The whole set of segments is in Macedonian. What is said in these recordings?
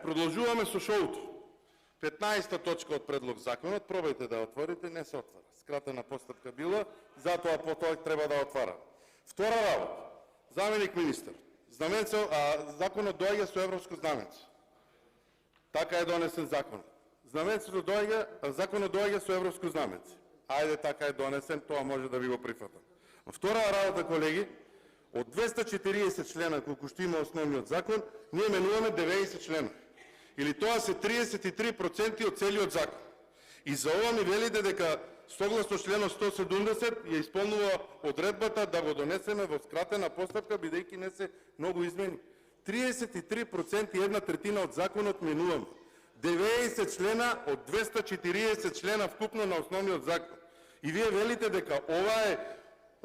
Продолжуваме со шоуто. 15-та точка од предлог законот, пробајте да отворите, не се отвара. Скратена постапка била, затоа потоа треба да отвара. Втора работа, заменик министер. Законот доаѓа со европско знаменце. Така е донесен законот. Законот доаѓа со европско знаменце. Ајде, така е донесен, тоа може да ви го прифатам. Втора работа, колеги, од 240 члена колку што има основниот закон, ние менуваме 90 члена. Или тоа се 33% од целиот закон. И за ова ми велите дека согласно членот 170 ја исполнува одредбата да го донесеме во скратена постапка, бидејќи не се многу измени. 33% и 1/3 од законот менуваме. 90 члена од 240 члена вкупно на основниот закон. И вие велите дека ова е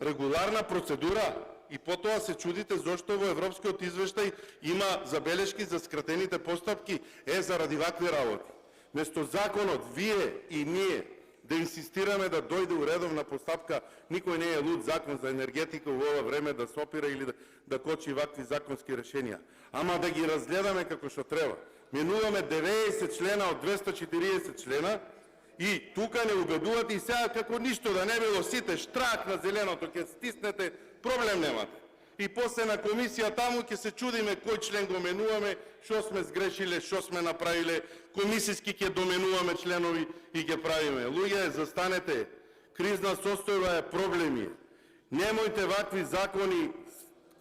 регуларна процедура и потоа се чудите зошто во европскиот извештај има забелешки за скратените постапки. Заради вакви работи. Место законот, вие и ние да инсистираме да дојде уредовна постапка, никој не е луд закон за енергетика во ова време да сопира или да кочи вакви законски решенија. Ама да ги разгледаме како што треба. Менуваме 90 члена од 240 члена и тука не убедувате и сега како ништо да не било, сите штрак на зеленото ќе стиснете, проблем немате. И после на комисија таму ќе се чудиме кој член го менуваме, што сме сгрешиле, што сме направиле, комисиски ќе доменуваме членови и ќе правиме. Луѓе, застанете, кризна состојба е проблеми. Немојте вакви закони,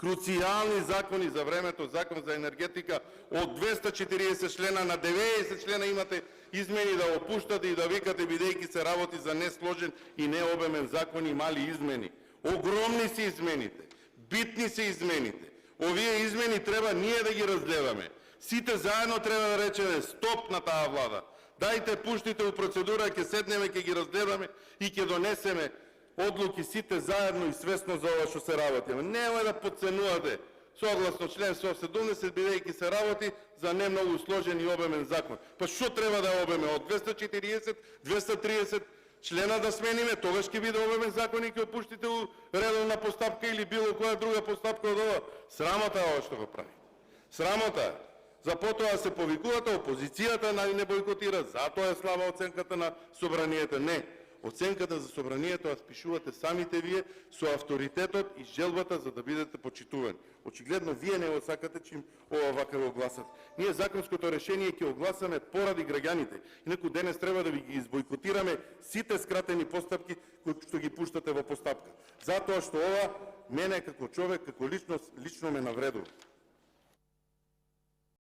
круцијални закони за времето, закон за енергетика, од 240 члена на 90 члена имате измени да опуштате и да викате, бидејќи се работи за несложен и необемен закон и мали измени. Огромни се измените, битни се измените. Овие измени треба ние да ги разгледаме. Сите заедно треба да речеме стоп на таа влада. Дајте, пуштите у процедура, ќе седнеме, ќе ги разгледаме и ќе донесеме одлуки сите заедно и свесно за ова што се работи. Немој да подценувате согласно член 170, бидејќи се работи за не многу сложен и обемен закон. Па што треба да обеме? Од 240, 230 члена да смениме, тогаш ќе биде обемен закон и ќе опуштите у редовна постапка или било која друга постапка од ова. Срамота е ова што го прави. Срамота е. За потоа се повикувате, опозицијата не бойкотира, затоа е слаба оценката на собранието. Не. Оценката за собранието ја спишувате самите вие со авторитетот и желбата за да бидете почитувани. Очигледно вие не го сакате чим ова вака го гласате. Ние законското решение ќе го гласаме поради граѓаните. Инаку денес треба да ви ги избойкотираме сите скратени постапки кои што ги пуштате во постапка. Затоа што ова мене како човек, како личност, лично ме навредува.